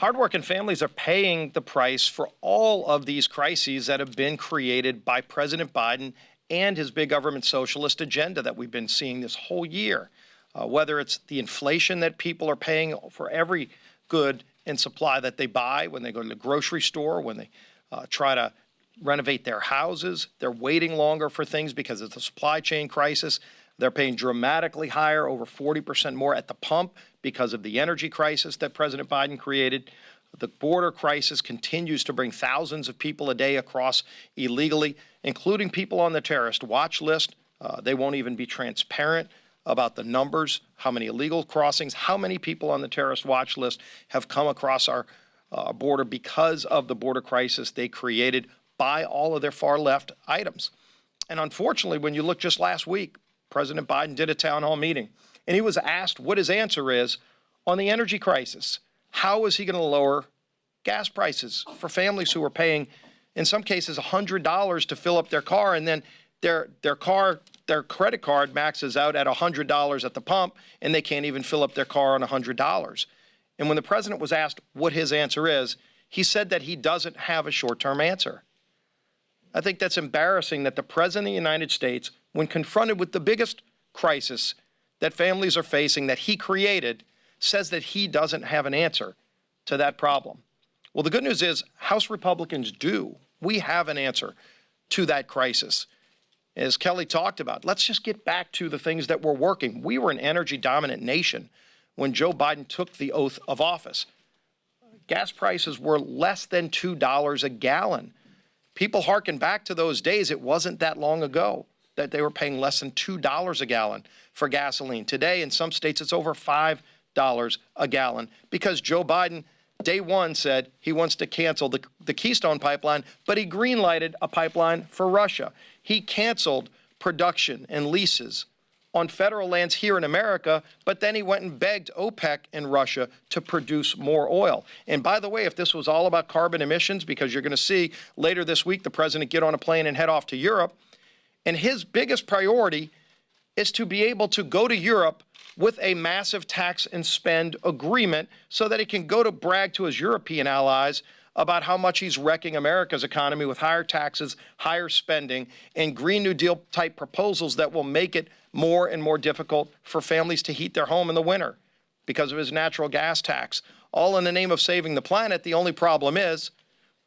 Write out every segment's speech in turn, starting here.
Hardworking families are paying the price for all of these crises that have been created by President Biden and his big government socialist agenda that we've been seeing this whole year. Whether it's the inflation that people are paying for every good and supply that they buy when they go to the grocery store, when they try to renovate their houses, they're waiting longer for things because of the supply chain crisis. They're paying dramatically higher, over 40% more at the pump because of the energy crisis that President Biden created. The border crisis continues to bring thousands of people a day across illegally, including people on the terrorist watch list. They won't even be transparent about the numbers, how many illegal crossings, how many people on the terrorist watch list have come across our border because of the border crisis they created by all of their far left items. And unfortunately, when you look just last week, President Biden did a town hall meeting, and he was asked what his answer is on the energy crisis. How is he going to lower gas prices for families who are paying, in some cases, $100 to fill up their car, and then their credit card maxes out at $100 at the pump, and they can't even fill up their car on $100. And when the president was asked what his answer is, he said that he doesn't have a short-term answer. I think that's embarrassing that the President of the United States, when confronted with the biggest crisis that families are facing that he created, says that he doesn't have an answer to that problem. Well, the good news is House Republicans do. We have an answer to that crisis. As Kelly talked about, let's just get back to the things that were working. We were an energy-dominant nation when Joe Biden took the oath of office. Gas prices were less than $2 a gallon. People harken back to those days. It wasn't that long ago that they were paying less than $2 a gallon for gasoline. Today, in some states, it's over $5 a gallon because Joe Biden, day one, said he wants to cancel the Keystone pipeline, but he greenlighted a pipeline for Russia. He canceled production and leases on federal lands here in America, but then he went and begged OPEC and Russia to produce more oil. And by the way, if this was all about carbon emissions, because you're going to see later this week the president get on a plane and head off to Europe, and his biggest priority is to be able to go to Europe with a massive tax and spend agreement so that he can go to brag to his European allies about how much he's wrecking America's economy with higher taxes, higher spending, and Green New Deal type proposals that will make it more and more difficult for families to heat their home in the winter because of his natural gas tax. All in the name of saving the planet. The only problem is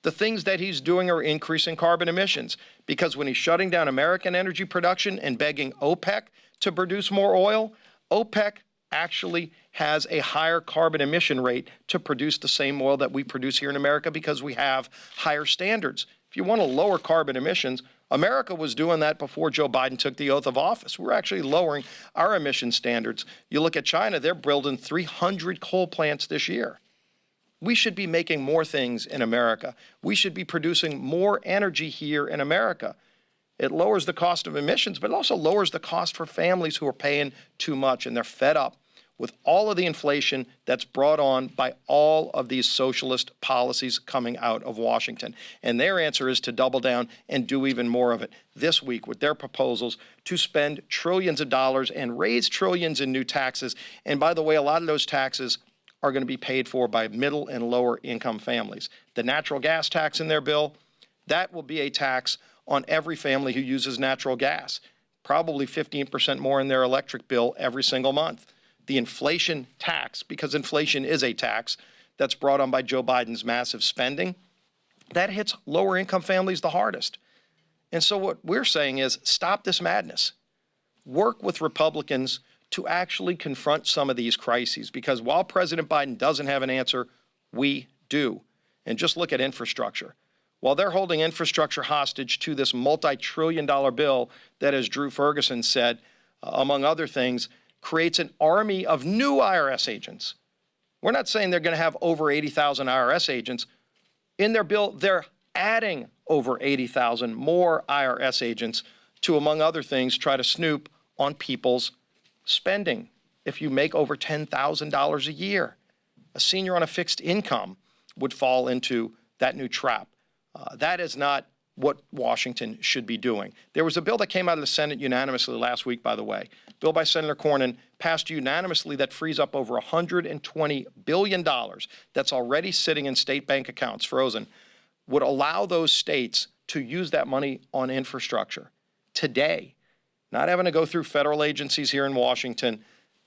the things that he's doing are increasing carbon emissions, because when he's shutting down American energy production and begging OPEC to produce more oil, OPEC actually has a higher carbon emission rate to produce the same oil that we produce here in America because we have higher standards. If you want to lower carbon emissions, America was doing that before Joe Biden took the oath of office. We're actually lowering our emission standards. You look at China, they're building 300 coal plants this year. We should be making more things in America. We should be producing more energy here in America. It lowers the cost of emissions, but it also lowers the cost for families who are paying too much, and they're fed up with all of the inflation that's brought on by all of these socialist policies coming out of Washington. And their answer is to double down and do even more of it this week with their proposals to spend trillions of dollars and raise trillions in new taxes. And by the way, a lot of those taxes are going to be paid for by middle and lower income families. The natural gas tax in their bill, that will be a tax on every family who uses natural gas, probably 15% more in their electric bill every single month. The inflation tax, because inflation is a tax that's brought on by Joe Biden's massive spending, that hits lower income families the hardest. And so what we're saying is stop this madness. Work with Republicans to actually confront some of these crises, because while President Biden doesn't have an answer, we do. And just look at infrastructure. While they're holding infrastructure hostage to this multi-trillion-dollar bill that, as Drew Ferguson said, among other things, creates an army of new IRS agents. We're not saying they're going to have over 80,000 IRS agents. In their bill, they're adding over 80,000 more IRS agents to, among other things, try to snoop on people's spending. If you make over $10,000 a year, a senior on a fixed income would fall into that new trap. That is not what Washington should be doing. There was a bill that came out of the Senate unanimously last week, by the way. Bill by Senator Cornyn passed unanimously that frees up over $120 billion that's already sitting in state bank accounts, frozen, would allow those states to use that money on infrastructure today, not having to go through federal agencies here in Washington,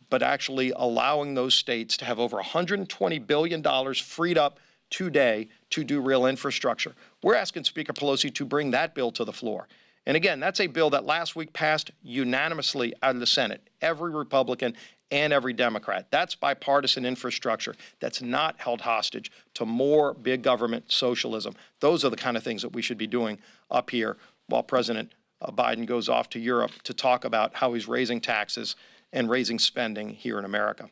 but actually allowing those states to have over $120 billion freed up today to do real infrastructure. We're asking Speaker Pelosi to bring that bill to the floor. And again, that's a bill that last week passed unanimously out of the Senate, every Republican and every Democrat. That's bipartisan infrastructure that's not held hostage to more big government socialism. Those are the kind of things that we should be doing up here while President Biden goes off to Europe to talk about how he's raising taxes and raising spending here in America.